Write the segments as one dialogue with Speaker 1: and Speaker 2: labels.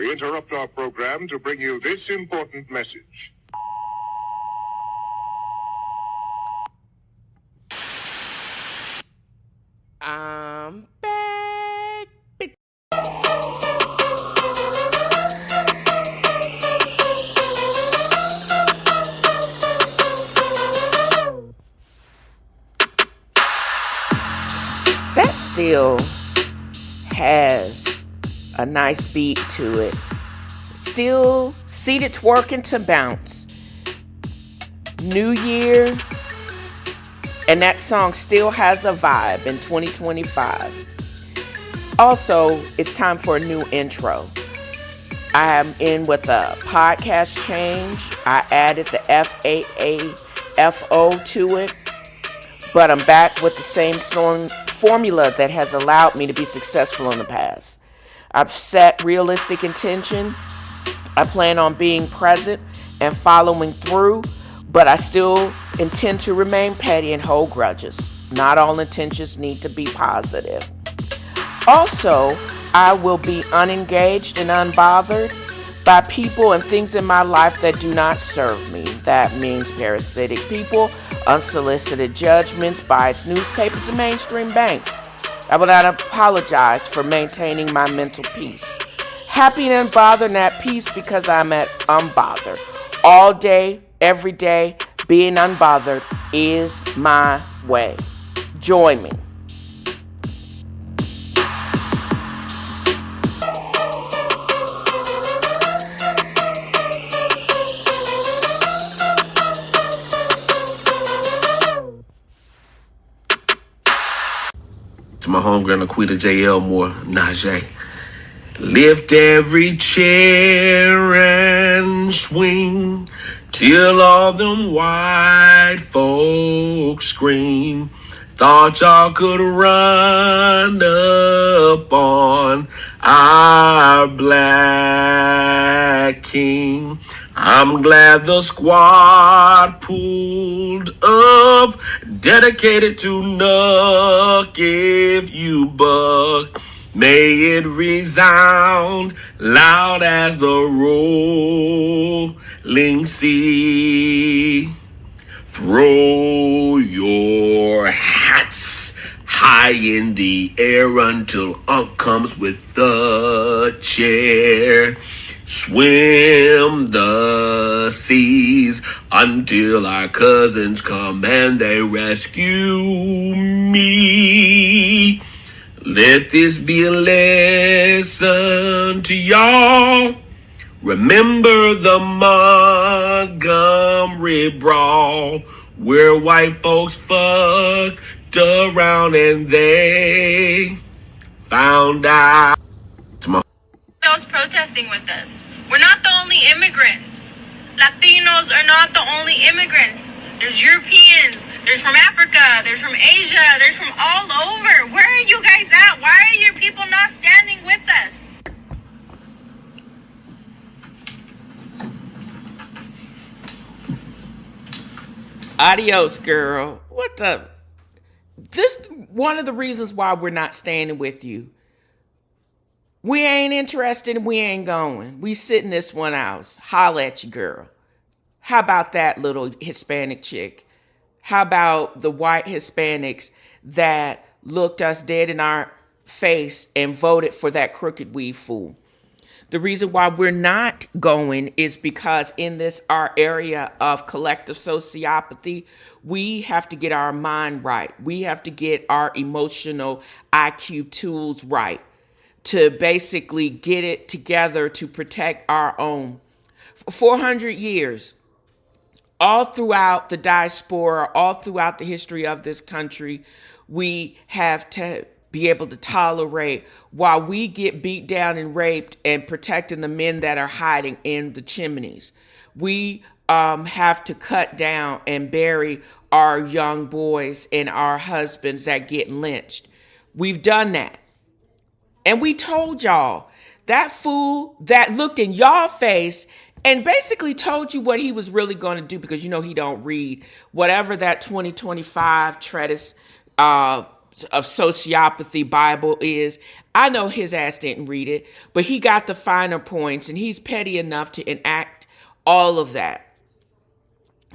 Speaker 1: we interrupt our program to bring you this important message.
Speaker 2: I'm back. That still has a nice beat to it. Still seated twerking to bounce. New year, and that song still has a vibe in 2025. Also, it's time for a new intro. I am in with a podcast change. I added the F.A.A.F.O to it, but I'm back with the same formula that has allowed me to be successful in the past. I've set realistic intention. I plan on being present and following through, but I still intend to remain petty and hold grudges. Not all intentions need to be positive. Also, I will be unengaged and unbothered by people and things in my life that do not serve me. That means parasitic people, unsolicited judgments, biased newspapers, and mainstream banks. I will not apologize for maintaining my mental peace. Happy and unbothered and at peace because I'm at unbothered. All day, every day, being unbothered is my way. Join me.
Speaker 3: To my homegirl Laquita J. Elmore, Najee. Lift every chair and swing till all them white folks scream. Thought y'all could run up on our black king. I'm glad the squad pulled up, dedicated to Nuck if you buck. May it resound loud as the rolling sea. Throw your hats high in the air until Unc comes with the chair. Swim the seas until our cousins come and they rescue me. Let this be a lesson to y'all. Remember the Montgomery Brawl, where white folks fucked around and they found out.
Speaker 4: Those protesting with us. We're not the only immigrants. Latinos are not the only immigrants. There's Europeans, there's from Africa, there's from Asia, there's from all over. Where are you guys at? Why are your people not standing with us?
Speaker 2: Adios, girl. What the? This one of the reasons why we're not standing with you. We ain't interested and we ain't going. We sitting this one out. Holla at you, girl. How about that little Hispanic chick? How about the white Hispanics that looked us dead in our face and voted for that crooked weed fool? The reason why we're not going is because in this, our area of collective sociopathy, we have to get our mind right. We have to get our emotional IQ tools right to basically get it together to protect our own. For 400 years, all throughout the diaspora, all throughout the history of this country, we have to be able to tolerate while we get beat down and raped and protecting the men that are hiding in the chimneys. We have to cut down and bury our young boys and our husbands that get lynched. We've done that. And we told y'all, that fool that looked in y'all face and basically told you what he was really going to do, because you know he don't read whatever that 2025 treatise of Sociopathy Bible is. I know his ass didn't read it, but he got the finer points, and he's petty enough to enact all of that.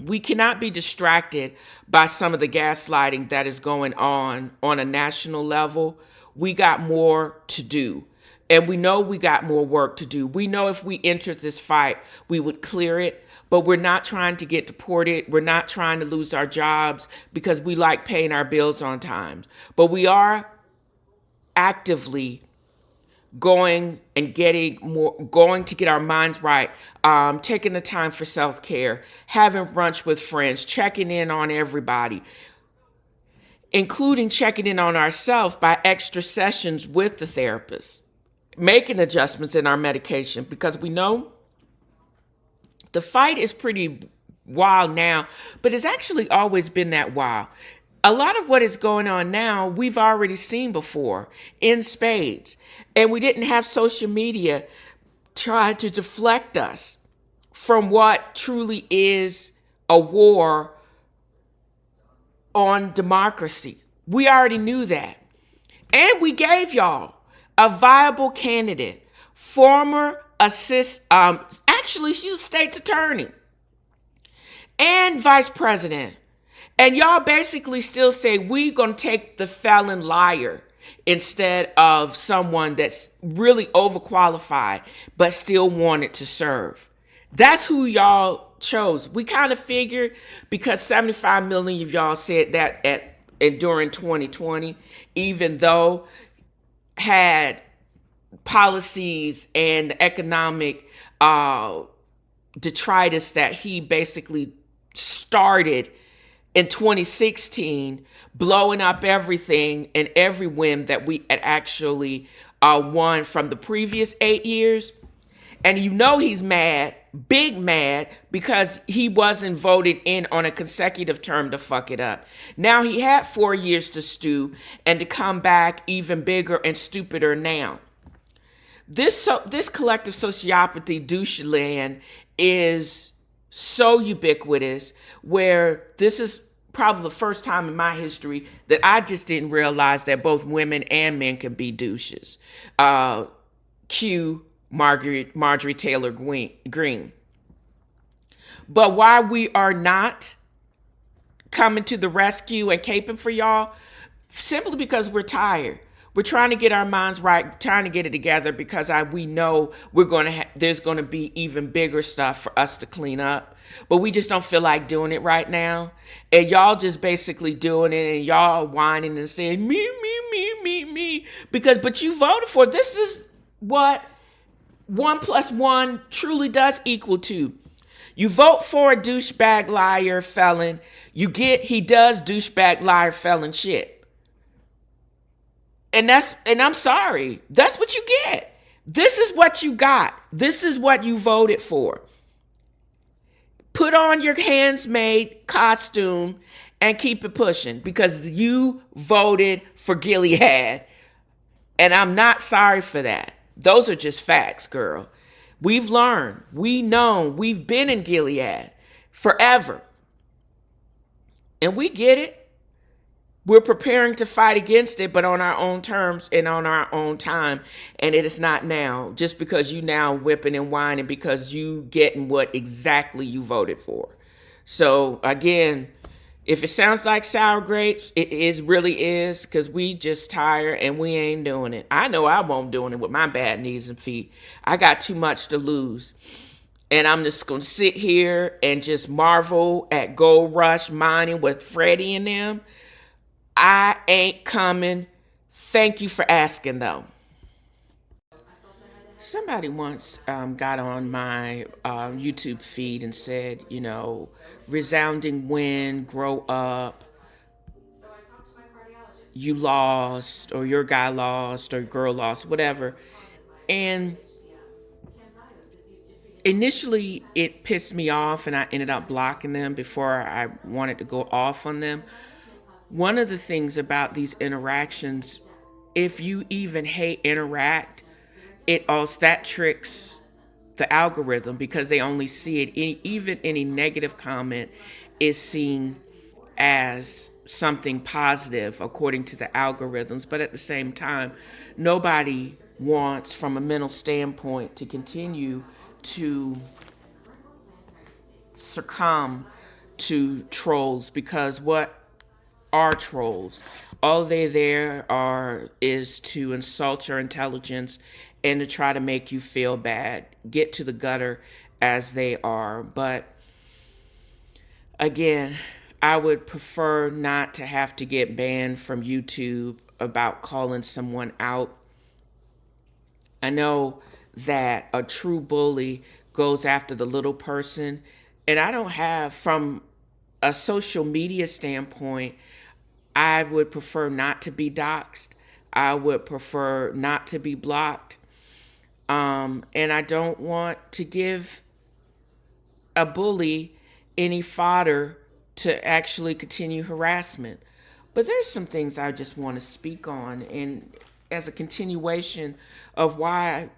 Speaker 2: We cannot be distracted by some of the gaslighting that is going on a national level. We got more to do. And we know we got more work to do. We know if we entered this fight, we would clear it. But we're not trying to get deported. We're not trying to lose our jobs because we like paying our bills on time. But we are actively going to get our minds right, taking the time for self-care, having brunch with friends, checking in on everybody, including checking in on ourselves by extra sessions with the therapist, making adjustments in our medication, because we know the fight is pretty wild now, but it's actually always been that wild. A lot of what is going on now, we've already seen before in spades. And we didn't have social media try to deflect us from what truly is a war on democracy. We already knew that. And we gave y'all a viable candidate, former actually she's a state's attorney and vice president. And y'all basically still say we're going to take the felon liar instead of someone that's really overqualified but still wanted to serve. That's who y'all chose. We kind of figured, because 75 million of y'all said that during 2020, even though had policies and economic detritus that he basically started in 2016, blowing up everything and every whim that we had actually won from the previous 8 years. And you know he's mad, big mad, because he wasn't voted in on a consecutive term to fuck it up. Now he had 4 years to stew and to come back even bigger and stupider now. This collective sociopathy douche land is so ubiquitous, where this is probably the first time in my history that I just didn't realize that both women and men can be douches. Cue Marjorie Taylor Greene. But why we are not coming to the rescue and caping for y'all, simply because we're tired. We're trying to get our minds right, trying to get it together, because we know there's going to be even bigger stuff for us to clean up. But we just don't feel like doing it right now. And y'all just basically doing it, and y'all whining and saying, me. But you voted for it. This is what 1 + 1 truly does equal to. You vote for a douchebag, liar, felon. He does douchebag, liar, felon shit. And I'm sorry, that's what you get. This is what you got. This is what you voted for. Put on your hands-made costume and keep it pushing, because you voted for Gilead. And I'm not sorry for that. Those are just facts, girl. We've learned, we've been in Gilead forever. And we get it. We're preparing to fight against it, but on our own terms and on our own time. And it is not now, just because you now whipping and whining because you getting what exactly you voted for. So again, if it sounds like sour grapes, it really is, because we just tired and we ain't doing it. I know I won't doing it with my bad knees and feet. I got too much to lose. And I'm just going to sit here and just marvel at Gold Rush mining with Freddie and them. I ain't coming. Thank you for asking, though. Somebody once got on my YouTube feed and said, resounding win, grow up, you lost, or your guy lost, or girl lost, whatever. And initially it pissed me off, and I ended up blocking them before I wanted to go off on them. One of the things about these interactions, if you even hate interact, that tricks the algorithm, because they only see it, even any negative comment is seen as something positive according to the algorithms, but at the same time, nobody wants, from a mental standpoint, to continue to succumb to trolls, because what are trolls? All they there are is to insult your intelligence and to try to make you feel bad, get to the gutter as they are. But again, I would prefer not to have to get banned from YouTube about calling someone out. I know that a true bully goes after the little person, and I don't have, from a social media standpoint, I would prefer not to be doxxed. I would prefer not to be blocked. And I don't want to give a bully any fodder to actually continue harassment. But there's some things I just want to speak on, and as a continuation of why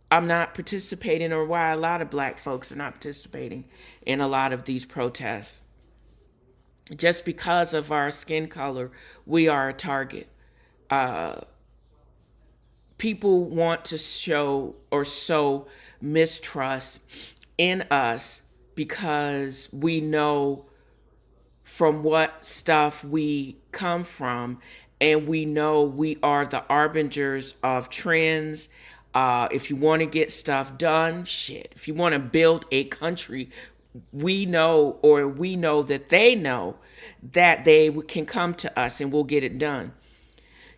Speaker 2: I'm not participating, or why a lot of Black folks are not participating in a lot of these protests. Just because of our skin color, we are a target. People want to show or sow mistrust in us because we know from what stuff we come from, and we know we are the arbingers of trends. If you want to get stuff done, shit. If you want to build a country, we know that they know that they can come to us and we'll get it done.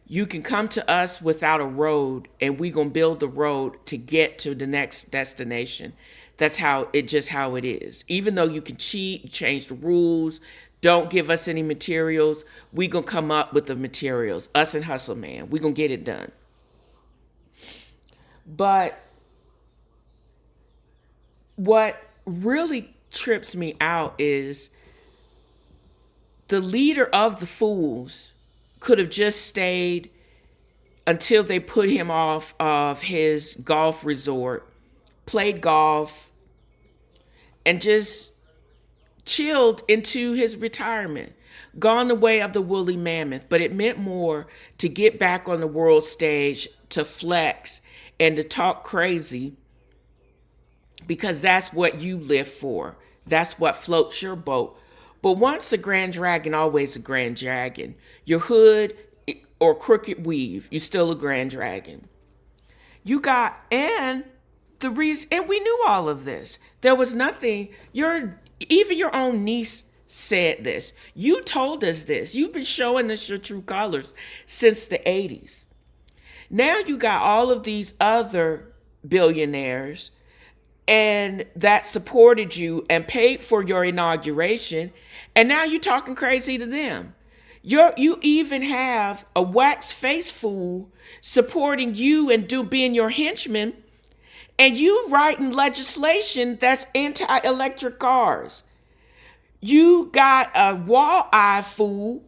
Speaker 2: You can come to us without a road, and we gonna build the road to get to the next destination. That's how it is. Even though you can cheat, change the rules, don't give us any materials, we gonna come up with the materials. Us and Hustle Man, we gonna get it done. But what really trips me out is the leader of the fools could have just stayed until they put him off of his golf resort, played golf, and just chilled into his retirement, gone the way of the woolly mammoth. But it meant more to get back on the world stage, to flex and to talk crazy, because that's what you live for. That's what floats your boat. But once a grand dragon, always a grand dragon. Your hood or crooked weave, you're still a grand dragon. And we knew all of this. There was nothing, even your own niece said this. You told us this. You've been showing us your true colors since the 80s. Now you got all of these other billionaires and that supported you and paid for your inauguration, and now you're talking crazy to them. You even have a wax face fool supporting you and being your henchman, and you writing legislation that's anti-electric cars. You got a wall-eye fool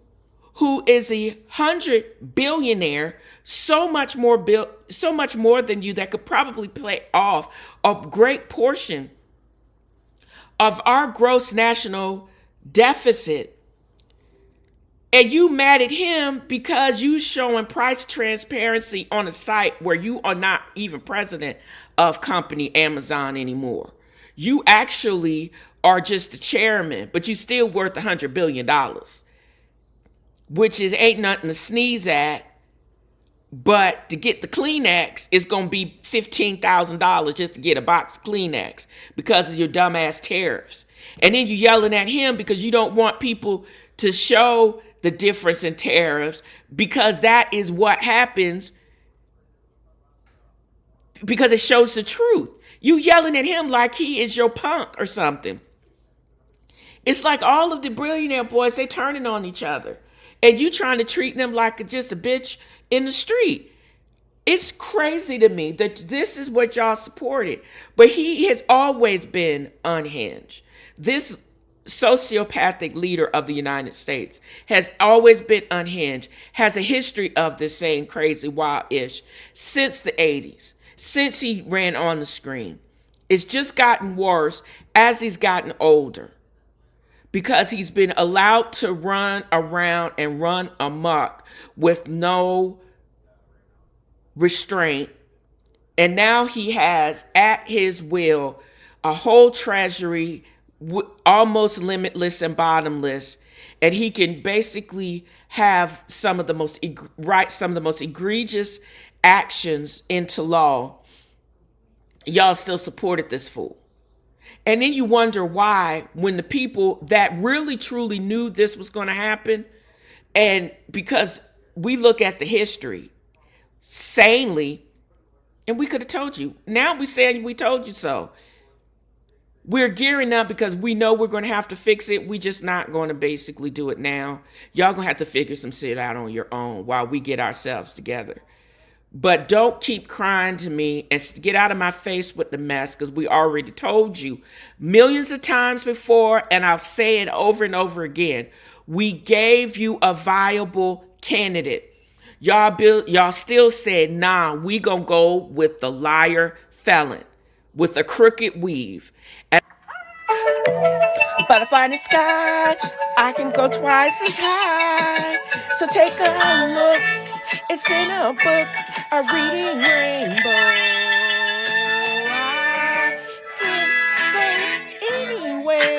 Speaker 2: who is 100 billionaire, so much more than you, that could probably play off a great portion of our gross national deficit. And you mad at him because you showing price transparency on a site where you are not even president of company Amazon anymore. You actually are just the chairman, but you still worth $100 billion, which ain't nothing to sneeze at. But to get the Kleenex, it's going to be $15,000 just to get a box of Kleenex because of your dumbass tariffs. And then you yelling at him because you don't want people to show the difference in tariffs, because that is what happens, because it shows the truth. You yelling at him like he is your punk or something. It's like all of the billionaire boys, they turning on each other. And you trying to treat them like just a bitch in the street. It's crazy to me that this is what y'all supported. But he has always been unhinged. This sociopathic leader of the United States has always been unhinged, has a history of this same crazy wild-ish since the 80s, since he ran on the screen. It's just gotten worse as he's gotten older, because he's been allowed to run around and run amok with no restraint. And now he has at his will a whole treasury, almost limitless and bottomless. And he can basically have some of the most egregious actions into law. Y'all still supported this fool. And then you wonder why, when the people that really truly knew this was going to happen, and because we look at the history sanely, and we could have told you. Now we're saying we told you so. We're gearing up because we know we're going to have to fix it. We just not going to basically do it now. Y'all going to have to figure some shit out on your own while we get ourselves together. But don't keep crying to me and get out of my face with the mess, because we already told you millions of times before, and I'll say it over and over again. We gave you a viable candidate. Y'all still said, nah, we gonna go with the liar felon with a crooked weave. And butterfly in the sky, I can go twice as high. So take a look, it's in a book, a reading rainbow. I can go anywhere.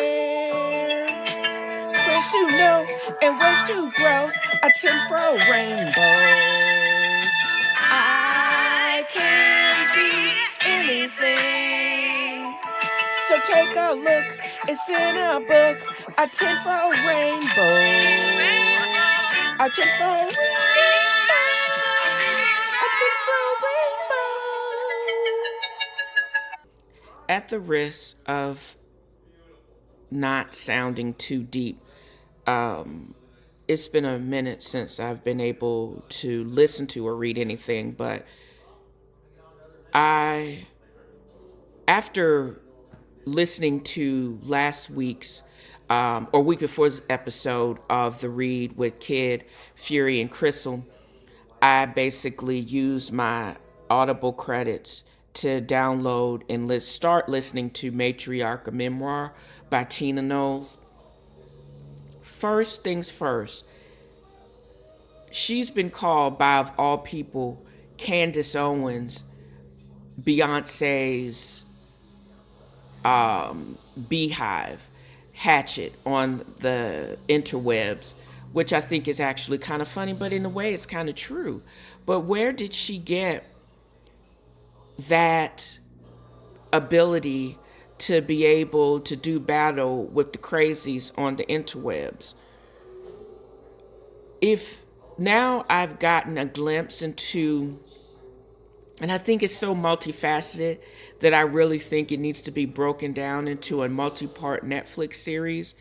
Speaker 2: Where's to know and where's to grow a temporal rainbow. I can be anything. So take a look, it's in a book, a temporal rainbow. A temporal rainbow. A temporal rainbow. At the risk of not sounding too deep, it's been a minute since I've been able to listen to or read anything, but after listening to last week's or week before's episode of The Read with Kid, Fury, and Crystal, I basically used my Audible credits to download and start listening to Matriarchs, a memoir by Tina Knowles. First things first, she's been called by, of all people, Candace Owens, Beyonce's beehive, hatchet on the interwebs, which I think is actually kind of funny, but in a way it's kind of true. But where did she get that ability to be able to do battle with the crazies on the interwebs? If now I've gotten a glimpse into, and I think it's so multifaceted that I really think it needs to be broken down into a multi-part Netflix series.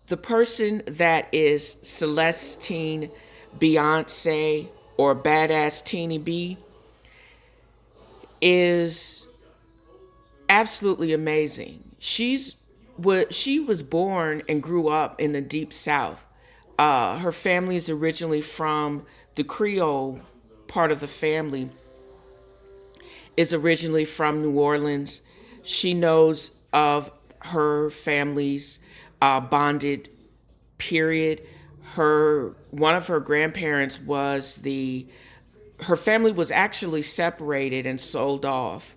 Speaker 2: The person that is Celestine Beyonce, or Badass Tenie B, is absolutely amazing. She was born and grew up in the Deep South. Her family is originally from the Creole part of the family is originally from New Orleans. She knows of her family's bonded period. One of her grandparents her family was actually separated and sold off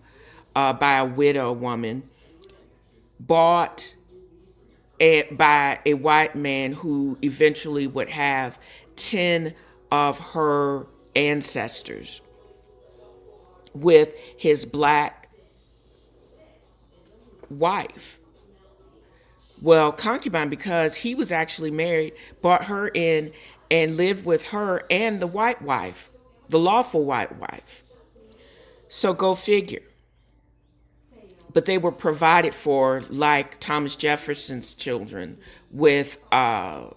Speaker 2: by a widow woman, bought by a white man who eventually would have 10 of her ancestors with his black wife. Well, concubine, because he was actually married, brought her in and lived with her and the white wife, the lawful white wife. So go figure. But they were provided for, like Thomas Jefferson's children, with the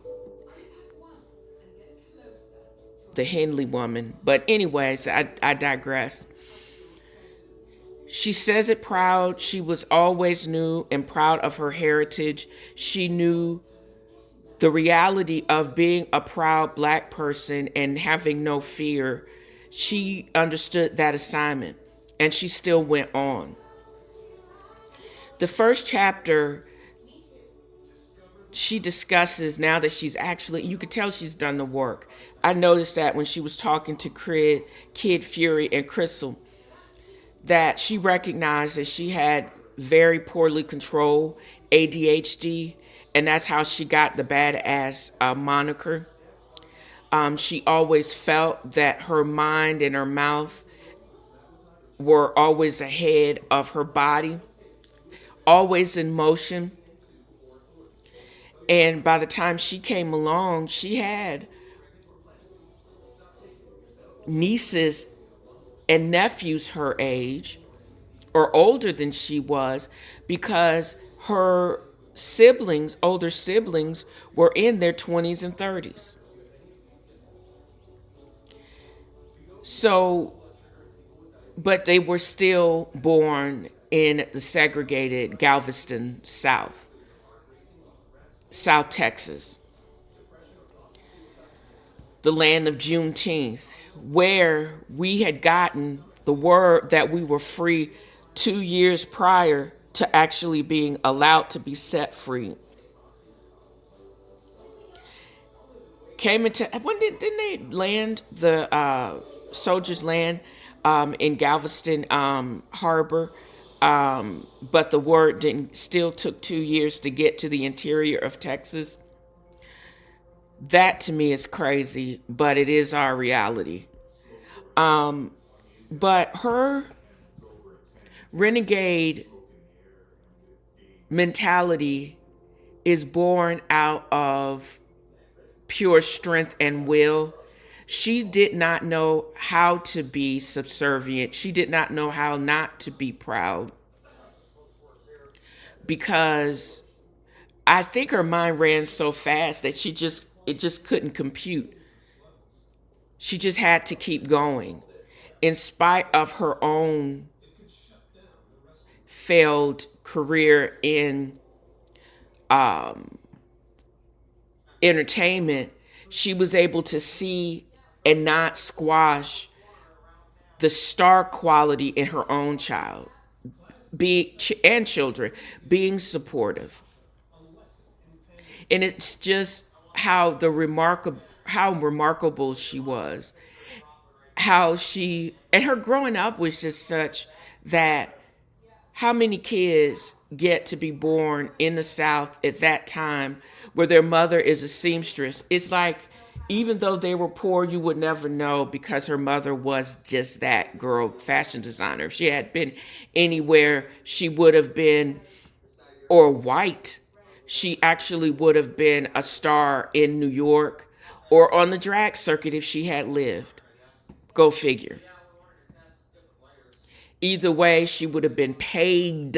Speaker 2: Henley woman. But anyways, I digress. She says it proud. She was always knew and proud of her heritage. She knew the reality of being a proud black person and having no fear. She understood that assignment, and she still went on. The first chapter she discusses, now that she's actually, you could tell she's done the work. I noticed that when she was talking to Kid Fury and Crystal, that she recognized that she had very poorly controlled ADHD, and that's how she got the badass moniker. She always felt that her mind and her mouth were always ahead of her body, always in motion. And by the time she came along, she had nieces and nephews her age or older than she was, because her siblings, older siblings, were in their 20s and 30s. So, but they were still born in the segregated Galveston, South Texas, the land of Juneteenth, where we had gotten the word that we were free 2 years prior to actually being allowed to be set free. Came into, when didn't they land, the soldiers land in Galveston Harbor? But the word still took 2 years to get to the interior of Texas. That to me is crazy, but it is our reality. But her renegade mentality is born out of pure strength and will. She did not know how to be subservient. She did not know how not to be proud, because I think her mind ran so fast that it just couldn't compute. She just had to keep going in spite of her own failed career in entertainment. She was able to see and not squash the star quality in her own child and children, being supportive. And it's just how remarkable she was. How she, and her growing up was just such that, how many kids get to be born in the South at that time where their mother is a seamstress? It's like, even though they were poor, you would never know, because her mother was just that girl, fashion designer. If she had been anywhere, she would have been, or white, she actually would have been a star in New York or on the drag circuit if she had lived. Go figure. Either way, she would have been paid.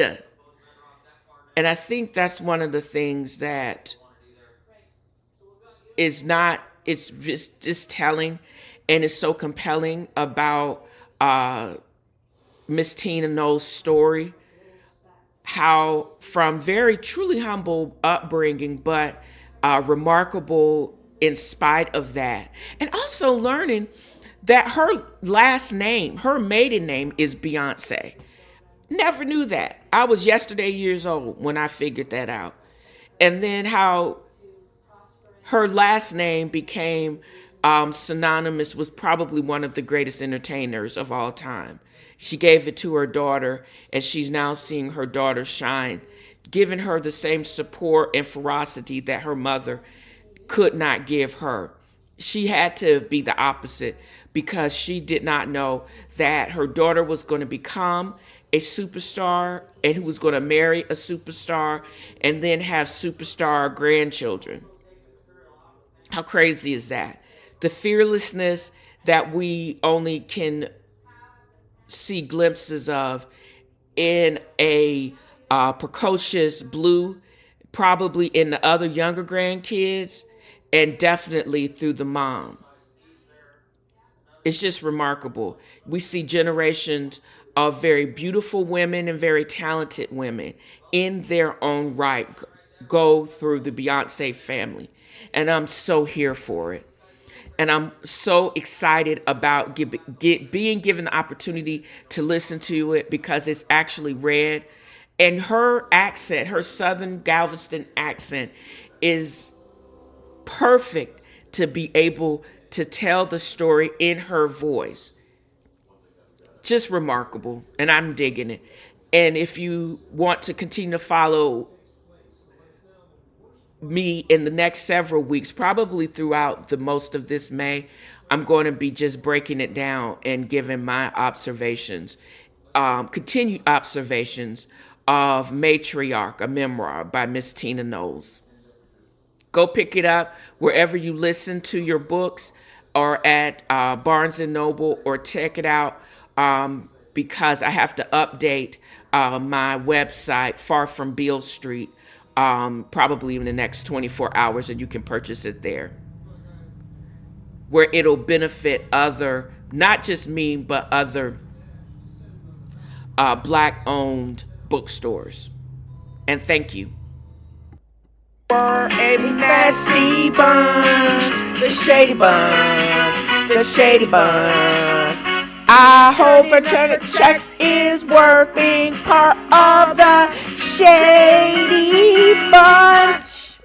Speaker 2: And I think that's one of the things that is not, it's just telling and is so compelling about Miss Tina Knowles' story. How from very truly humble upbringing, but remarkable in spite of that. And also learning that her last name, her maiden name, is Beyonce. Never knew that. I was yesterday years old when I figured that out. And then how her last name became synonymous with probably one of the greatest entertainers of all time. She gave it to her daughter, and she's now seeing her daughter shine, giving her the same support and ferocity that her mother could not give her. She had to be the opposite, because she did not know that her daughter was going to become a superstar and who was going to marry a superstar and then have superstar grandchildren. How crazy is that? The fearlessness that we only can see glimpses of in a precocious Blue, probably in the other younger grandkids, and definitely through the mom. It's just remarkable. We see generations of very beautiful women and very talented women in their own right go through the Beyonce family. And I'm so here for it. And I'm so excited about being given the opportunity to listen to it, because it's actually read. And her accent, her Southern Galveston accent, is perfect to be able to tell the story in her voice. Just remarkable, and I'm digging it. And if you want to continue to follow me in the next several weeks, probably throughout the most of this May, I'm going to be just breaking it down and giving my observations, continued observations of Matriarch, a memoir by Miss Tina Knowles. Go pick it up wherever you listen to your books, or at Barnes and Noble, or check it out because I have to update my website, Far From Beale Street, probably in the next 24 hours, and you can purchase it there, where it'll benefit other, not just me, but other Black-owned bookstores. And thank you. For a messy bunch, the shady bunch, the shady bunch. I hope for checks is working, part of the shady bunch.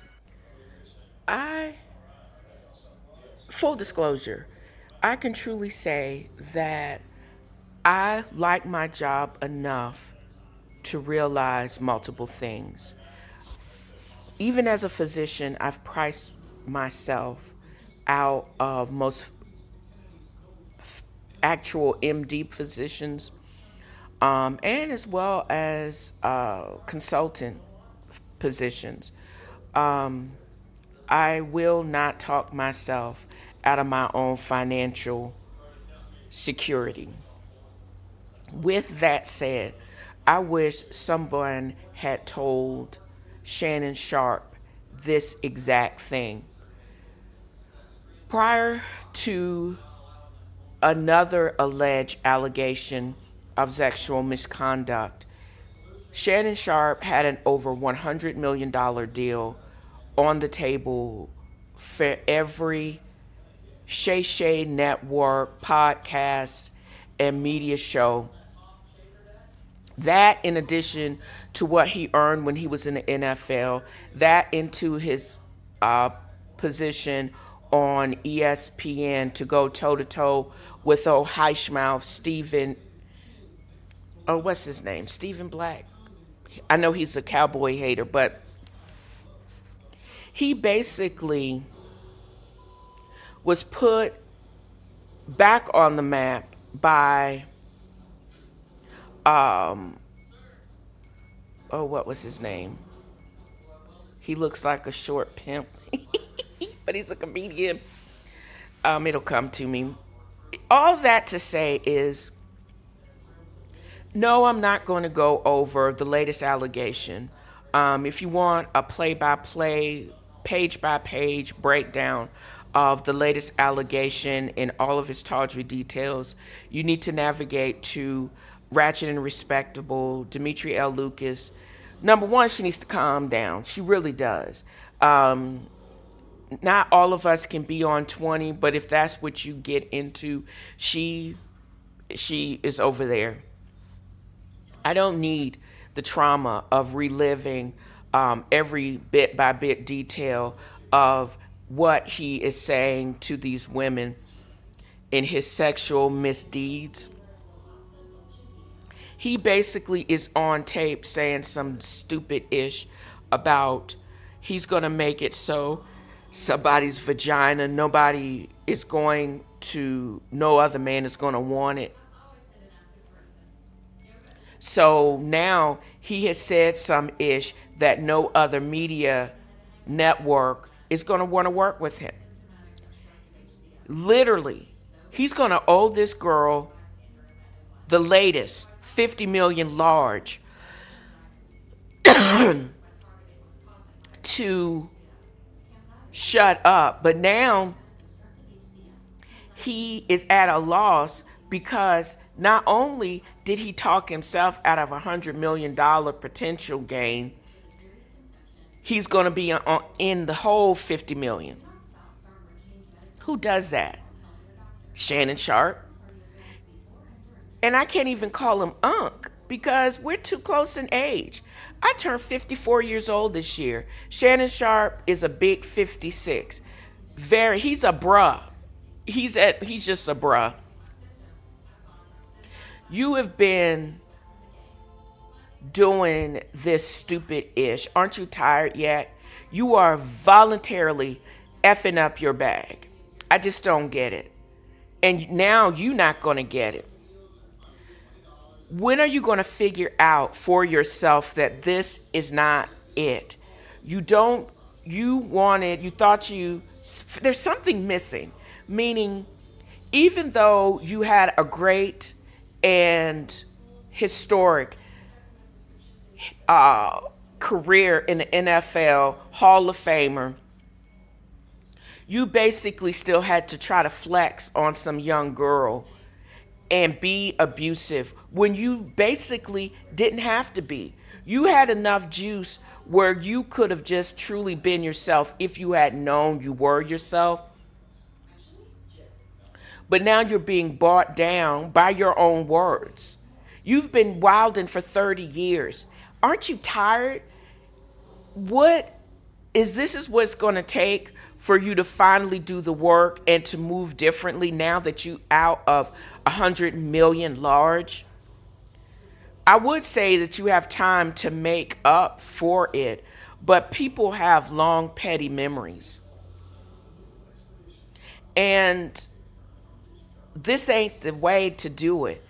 Speaker 2: Full disclosure, I can truly say that I like my job enough to realize multiple things. Even as a physician, I've priced myself out of most actual MD physicians, and as well as consultant positions. I will not talk myself out of my own financial security. With that said, I wish someone had told Shannon Sharpe this exact thing. Prior to another alleged allegation of sexual misconduct, Shannon Sharpe had an over $100 million deal on the table for every Shay Shay network, podcast, and media show. That, in addition to what he earned when he was in the NFL, that into his position on ESPN to go toe-to-toe with old Heischmouth Stephen, what's his name? Stephen Black? I know he's a cowboy hater, but he basically was put back on the map by what was his name? He looks like a short pimp, but he's a comedian. It'll come to me. All that to say is, no, I'm not going to go over the latest allegation. If you want a play-by-play, page-by-page breakdown of the latest allegation in all of its tawdry details, you need to navigate to Ratchet and Respectable, Demetri L. Lucas. Number one, she needs to calm down. She really does. Not all of us can be on 20, but if that's what you get into, she is over there. I don't need the trauma of reliving every bit by bit detail of what he is saying to these women in his sexual misdeeds. He basically is on tape saying some stupid ish about he's going to make it so somebody's vagina, no other man is going to want it. So now he has said some ish that no other media network is going to want to work with him. Literally, he's going to owe this girl the latest $50 million large to shut up. But now he is at a loss because not only did he talk himself out of $100 million potential gain, he's going to be in the whole $50 million. Who does that? Shannon Sharpe. And I can't even call him Unc because we're too close in age. I turned 54 years old this year. Shannon Sharpe is a big 56. He's a bruh. He's just a bruh. You have been doing this stupid ish. Aren't you tired yet? You are voluntarily effing up your bag. I just don't get it. And now you're not going to get it. When are you going to figure out for yourself that this is not it? You thought there's something missing. Meaning, even though you had a great and historic career in the NFL, Hall of Famer, you basically still had to try to flex on some young girl and be abusive when you basically didn't have to be. You had enough juice where you could have just truly been yourself if you had known you were yourself. But now you're being bought down by your own words. You've been wilding for 30 years. Aren't you tired? This is what's going to take for you to finally do the work and to move differently now that you out of 100 million large? I would say that you have time to make up for it, but people have long, petty memories. And this ain't the way to do it.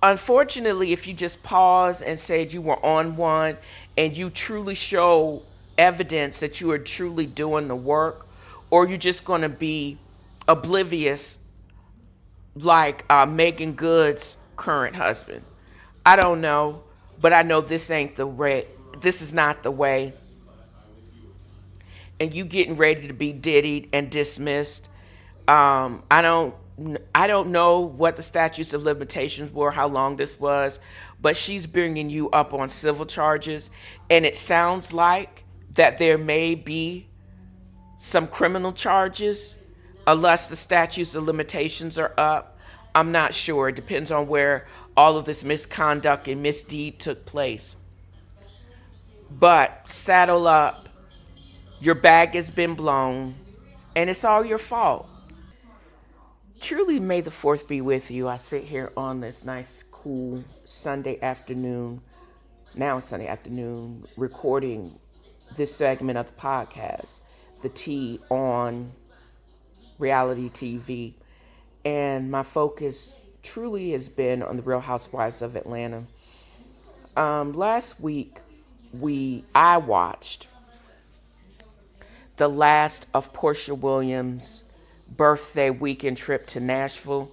Speaker 2: Unfortunately, if you just pause and said you were on one and you truly show evidence that you are truly doing the work, or you're just going to be oblivious like Megan Good's current husband. I don't know, but I know this ain't the way. This is not the way. And you getting ready to be diddied and dismissed. I don't know what the statutes of limitations were, how long this was, but she's bringing you up on civil charges, and it sounds like that there may be some criminal charges unless the statutes of limitations are up. I'm not sure. It depends on where all of this misconduct and misdeed took place. But saddle up. Your bag has been blown, and it's all your fault. Truly, may the 4th be with you. I sit here on this nice, cool Sunday afternoon, recording this segment of the podcast, The Tea on reality TV. And my focus truly has been on the Real Housewives of Atlanta. Last week, I watched the last of Portia Williams' birthday weekend trip to Nashville.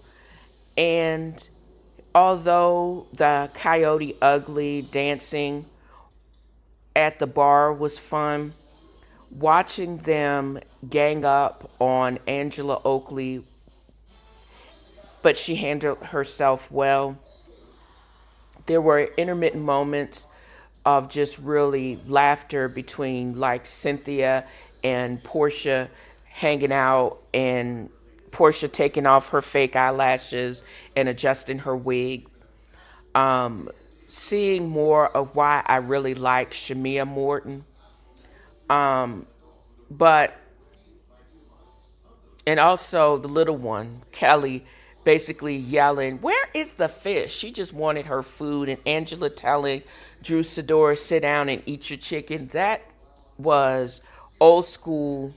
Speaker 2: And although the Coyote Ugly dancing at the bar was fun, watching them gang up on Angela Oakley, but she handled herself well. There were intermittent moments of just really laughter between like Cynthia and Portia hanging out, and Portia taking off her fake eyelashes and adjusting her wig. Seeing more of why I really like Shamia Morton. And also the little one, Kelly, basically yelling, "Where is the fish?" She just wanted her food. And Angela telling Drew Sidora, "Sit down and eat your chicken." That was old school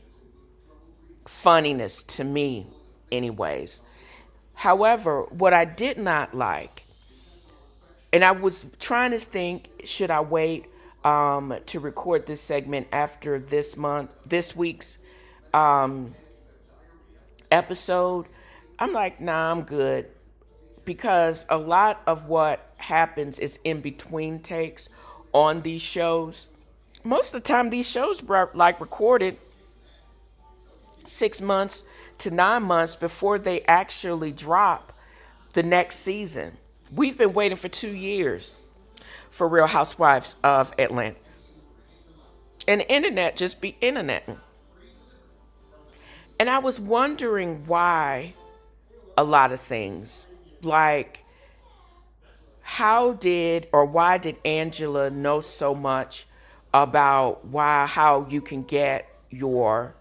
Speaker 2: funniness to me, anyways. However, what I did not like, and I was trying to think, should I wait to record this segment after this week's episode? I'm like, nah, I'm good. Because a lot of what happens is in between takes on these shows. Most of the time, these shows were like recorded 6 months to 9 months before they actually drop the next season. We've been waiting for 2 years for Real Housewives of Atlanta. And the internet just be internet. And I was wondering why a lot of things, like how did or why did Angela know so much about how you can get your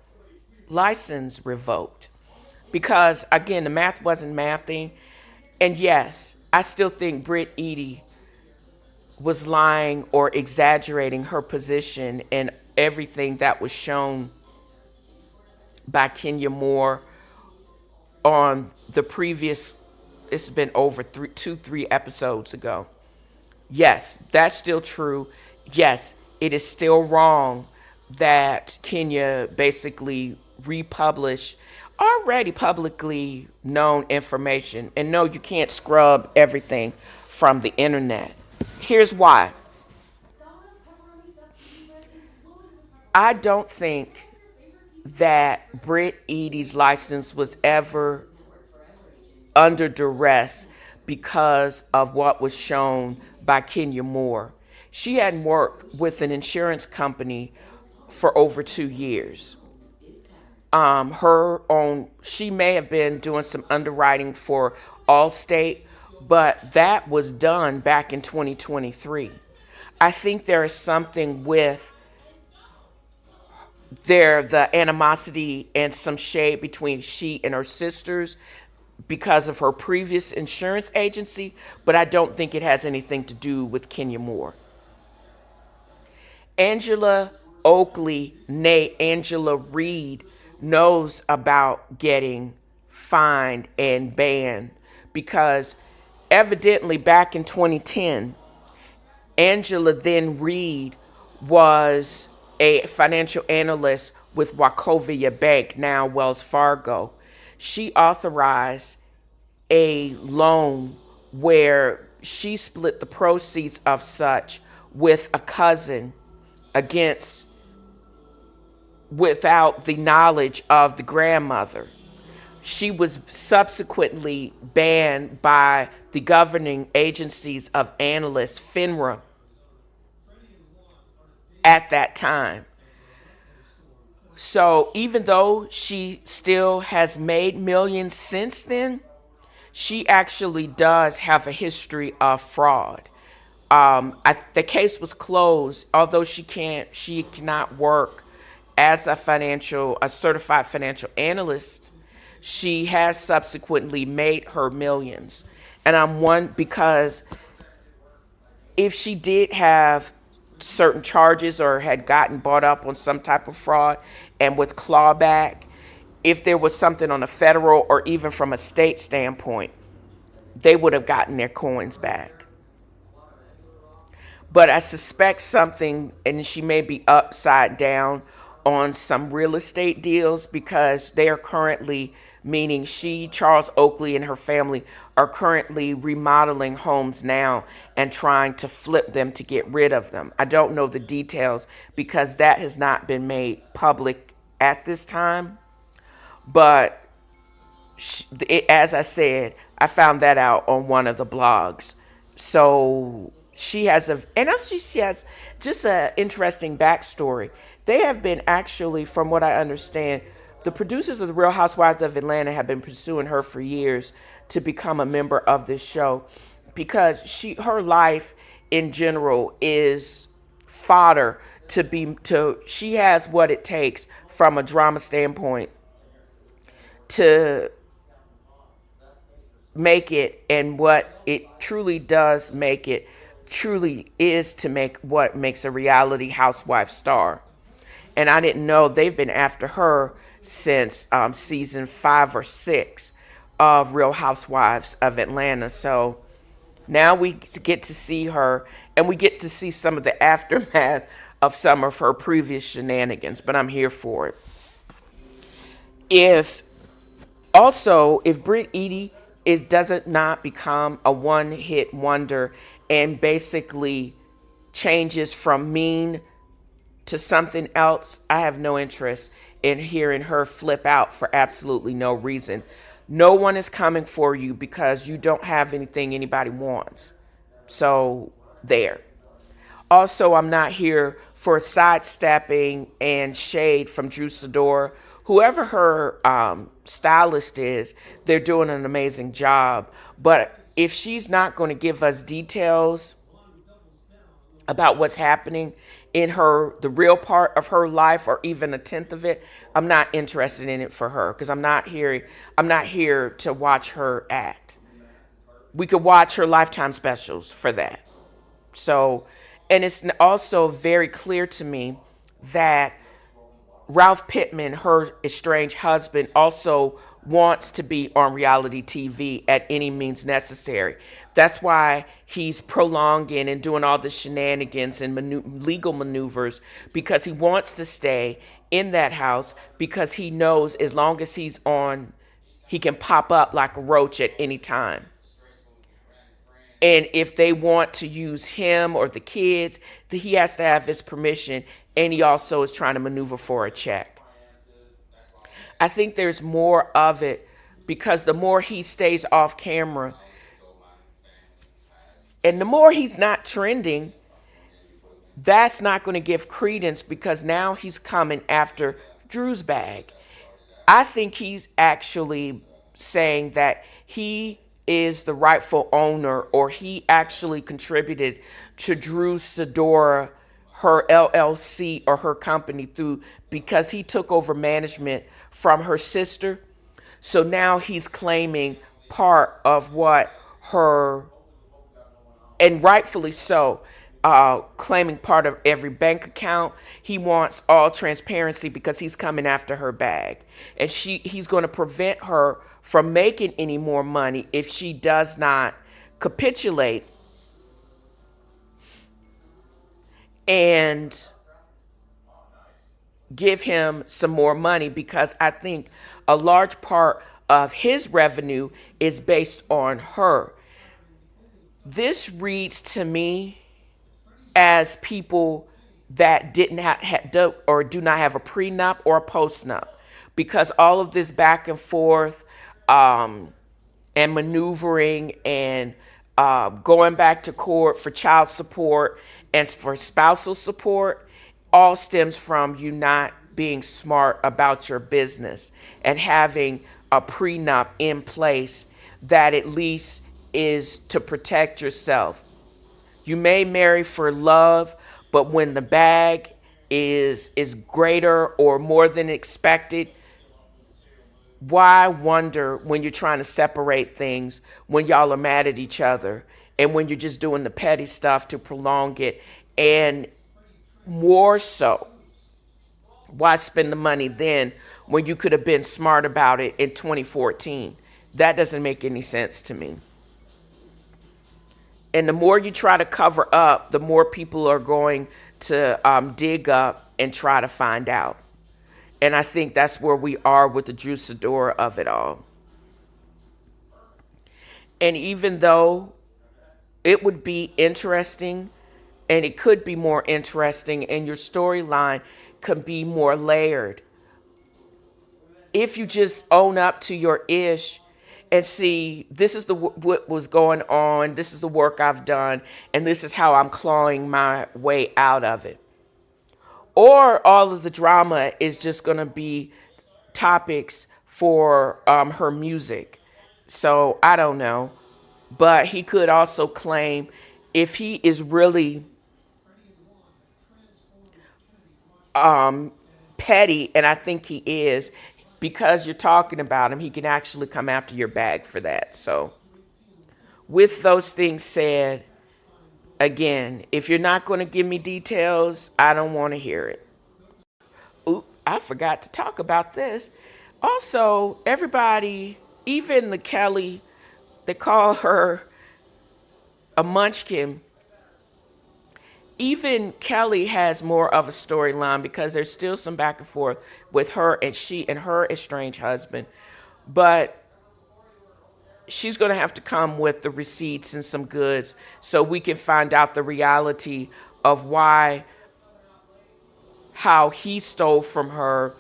Speaker 2: license revoked? Because again, the math wasn't mathing. And yes, I still think Britt Eady was lying or exaggerating her position and everything that was shown by Kenya Moore on the previous, it's been over 3 episodes ago. Yes, that's still true. Yes, it is still wrong that Kenya basically republished already publicly known information. And no, you can't scrub everything from the internet. Here's why. I don't think that Britt Eady's license was ever under duress because of what was shown by Kenya Moore. She hadn't worked with an insurance company for over 2 years. She may have been doing some underwriting for Allstate, but that was done back in 2023. I think there is something with the animosity and some shade between she and her sisters because of her previous insurance agency, but I don't think it has anything to do with Kenya Moore. Angela Oakley, nay Angela Reed, knows about getting fined and banned because evidently back in 2010, Angela then Reed was a financial analyst with Wachovia Bank, now Wells Fargo. She authorized a loan where she split the proceeds of such with a cousin without the knowledge of the grandmother. She was subsequently banned by the governing agencies of analysts, FINRA, at that time. So even though she still has made millions since then, she actually does have a history of fraud. The case was closed, although she cannot work as a certified financial analyst. She has subsequently made her millions. And because if she did have certain charges or had gotten bought up on some type of fraud and with clawback, if there was something on a federal or even from a state standpoint, they would have gotten their coins back. But I suspect something, and she may be upside down on some real estate deals because they are currently, meaning Charles Oakley and her family are currently remodeling homes now and trying to flip them to get rid of them. I don't know the details because that has not been made public at this time. But as I said, I found that out on one of the blogs. So she has just an interesting backstory. They have been actually, from what I understand, the producers of The Real Housewives of Atlanta have been pursuing her for years to become a member of this show because her life in general is fodder she has what it takes from a drama standpoint to make it, and what it truly does make it truly is to make what makes a reality housewife star. And I didn't know they've been after her since season 5 or 6 of Real Housewives of Atlanta. So now we get to see her, and we get to see some of the aftermath of some of her previous shenanigans, but I'm here for it. If Britt Eady doesn't not become a one-hit wonder and basically changes from mean to something else, I have no interest in hearing her flip out for absolutely no reason. No one is coming for you because you don't have anything anybody wants. So there. Also, I'm not here for sidestepping and shade from Drew Sidora. Whoever her stylist is, they're doing an amazing job. But if she's not going to give us details about what's happening in the real part of her life, or even a tenth of it, I'm not interested in it for her, because I'm not here to watch her act. We could watch her Lifetime specials for that. So, and it's also very clear to me that Ralph Pittman, her estranged husband, also wants to be on reality TV at any means necessary. That's why he's prolonging and doing all the shenanigans and legal maneuvers, because he wants to stay in that house, because he knows as long as he's on, he can pop up like a roach at any time. And if they want to use him or the kids, he has to have his permission. And he also is trying to maneuver for a check. I think there's more of it, because the more he stays off camera and the more he's not trending, that's not going to give credence, because now he's coming after Drew's bag. I think he's actually saying that he is the rightful owner, or he actually contributed to Drew Sidora, her LLC or her company, because he took over management from her sister. So now he's claiming part of what her, and rightfully so, claiming part of every bank account. He wants all transparency because he's coming after her bag. And he's going to prevent her from making any more money if she does not capitulate and give him some more money, because I think a large part of his revenue is based on her. This reads to me as people that didn't have or do not have a prenup or a postnup, because all of this back and forth and maneuvering and going back to court for child support and for spousal support all stems from you not being smart about your business and having a prenup in place that at least is to protect yourself. You may marry for love, but when the bag is greater or more than expected, why wonder when you're trying to separate things, when y'all are mad at each other, and when you're just doing the petty stuff to prolong it? And more so, why spend the money then when you could have been smart about it in 2014? That doesn't make any sense to me. And the more you try to cover up, the more people are going to dig up and try to find out. And I think that's where we are with the Drew Sidora of it all. And even though it would be interesting, and it could be more interesting, and your storyline could be more layered, if you just own up to your ish and see, this is what was going on, this is the work I've done, and this is how I'm clawing my way out of it. Or all of the drama is just going to be topics for her music. So I don't know. But he could also claim, if he is really petty, and I think he is, because you're talking about him, he can actually come after your bag for that. So with those things said, again, if you're not going to give me details, I don't want to hear it. Oop, I forgot to talk about this. Also, everybody, even the Kelly, they call her a munchkin. Even Kelly has more of a storyline, because there's still some back and forth with her and her estranged husband. But she's going to have to come with the receipts and some goods so we can find out the reality of how he stole from her,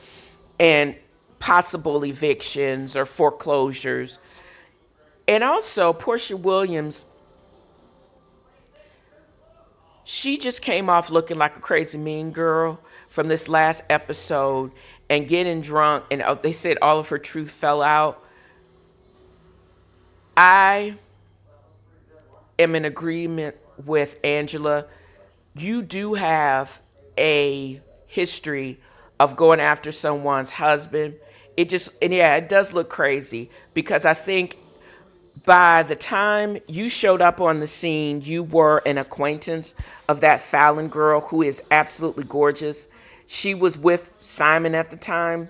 Speaker 2: and possible evictions or foreclosures. And also, Portia Williams, she just came off looking like a crazy mean girl from this last episode and getting drunk, and they said all of her truth fell out. I am in agreement with Angela. You do have a history of going after someone's husband. It does look crazy because I think by the time you showed up on the scene, you were an acquaintance of that Fallon girl who is absolutely gorgeous. She was with Simon at the time.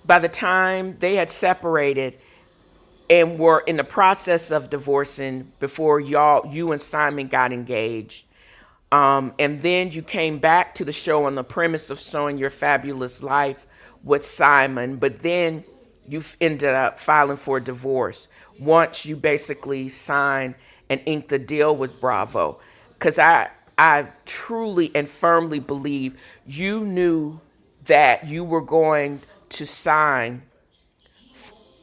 Speaker 2: By the time they had separated and were in the process of divorcing before you and Simon got engaged, and then you came back to the show on the premise of showing your fabulous life with Simon, but then you ended up filing for divorce once you basically signed and inked the deal with Bravo. Because I truly and firmly believe you knew that you were going to sign.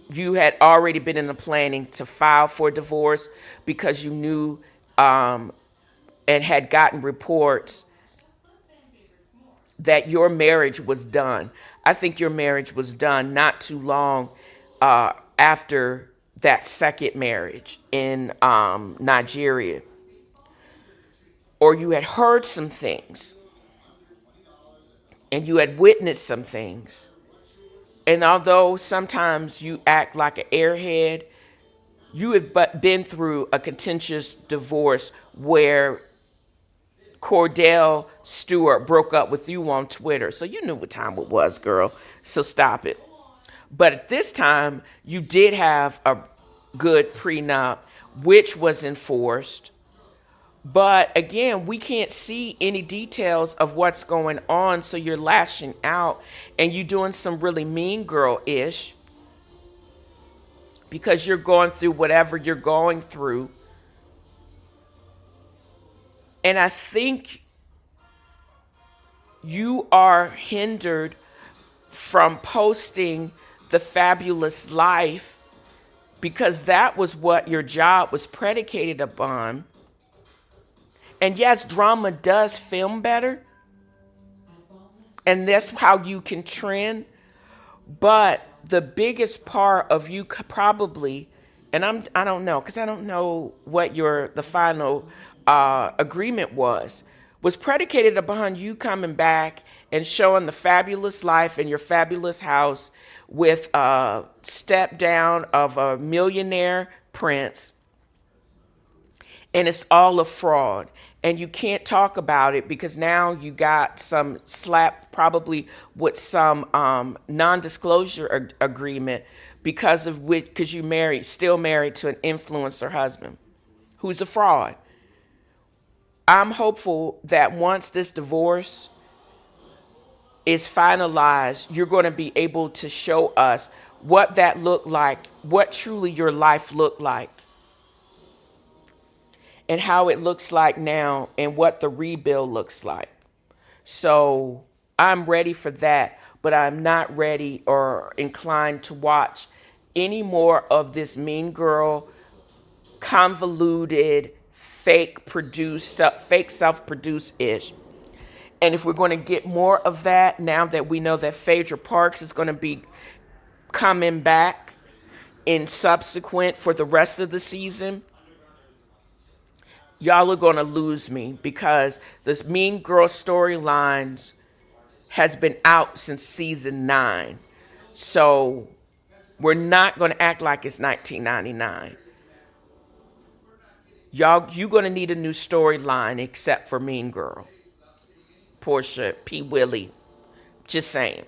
Speaker 2: You had already been in the planning to file for divorce because you knew and had gotten reports that your marriage was done. I think your marriage was done not too long after that second marriage in Nigeria. Or you had heard some things and you had witnessed some things. And although sometimes you act like an airhead, you have been through a contentious divorce where Cordell Stewart broke up with you on Twitter. So you knew what time it was, girl. So stop it. But at this time, you did have a good prenup, which was enforced. But again, we can't see any details of what's going on. So you're lashing out and you're doing some really mean girl-ish because you're going through whatever you're going through. And I think you are hindered from posting the fabulous life because that was what your job was predicated upon. And yes, drama does film better. And that's how you can trend. But the biggest part of you probably, and I don't know, because I don't know what the final agreement was predicated upon you coming back and showing the fabulous life in your fabulous house with a step down of a millionaire prince. And it's all a fraud. And you can't talk about it because now you got some slap, probably with some non-disclosure agreement because you still married to an influencer husband who's a fraud. I'm hopeful that once this divorce is finalized, you're going to be able to show us what that looked like, what truly your life looked like, and how it looks like now and what the rebuild looks like. So I'm ready for that, but I'm not ready or inclined to watch any more of this mean girl, convoluted, fake self-produced ish. And if we're going to get more of that, now that we know that Phaedra Parks is going to be coming back in subsequent for the rest of the season, y'all are going to lose me because this mean girl storyline has been out since season 9. So we're not going to act like it's 1999. You're going to need a new storyline except for Mean Girl. Portia P. Willie. Just saying.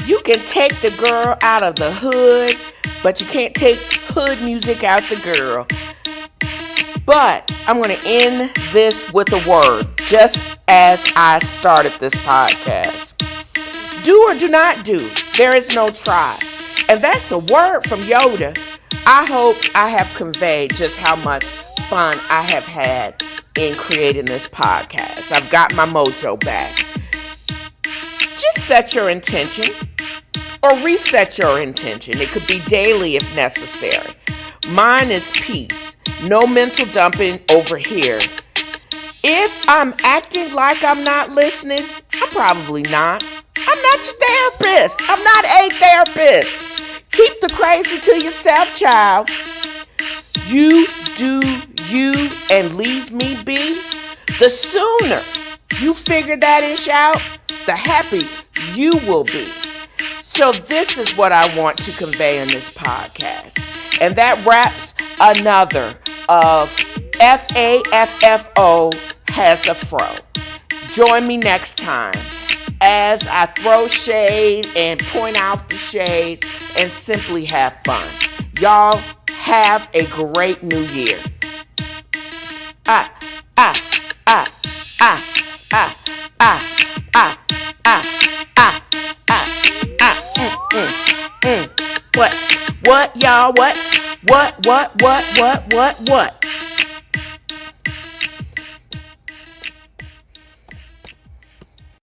Speaker 2: You can take the girl out of the hood, but you can't take hood music out the girl. But I'm going to end this with a word, just as I started this podcast. Do or do not do. There is no try. And that's a word from Yoda. I hope I have conveyed just how much fun I have had in creating this podcast. I've got my mojo back. Just set your intention or reset your intention. It could be daily if necessary. Mine is peace. No mental dumping over here. If I'm acting like I'm not listening, I'm probably not. I'm not your therapist. I'm not a therapist. Keep the crazy to yourself, child. You do you and leave me be. The sooner you figure that ish out, the happier you will be. So this is what I want to convey in this podcast. And that wraps another of F.A.A.F.O has a fro. Join me next time as I throw shade and point out the shade and simply have fun. Y'all have a great new year. What, y'all? What?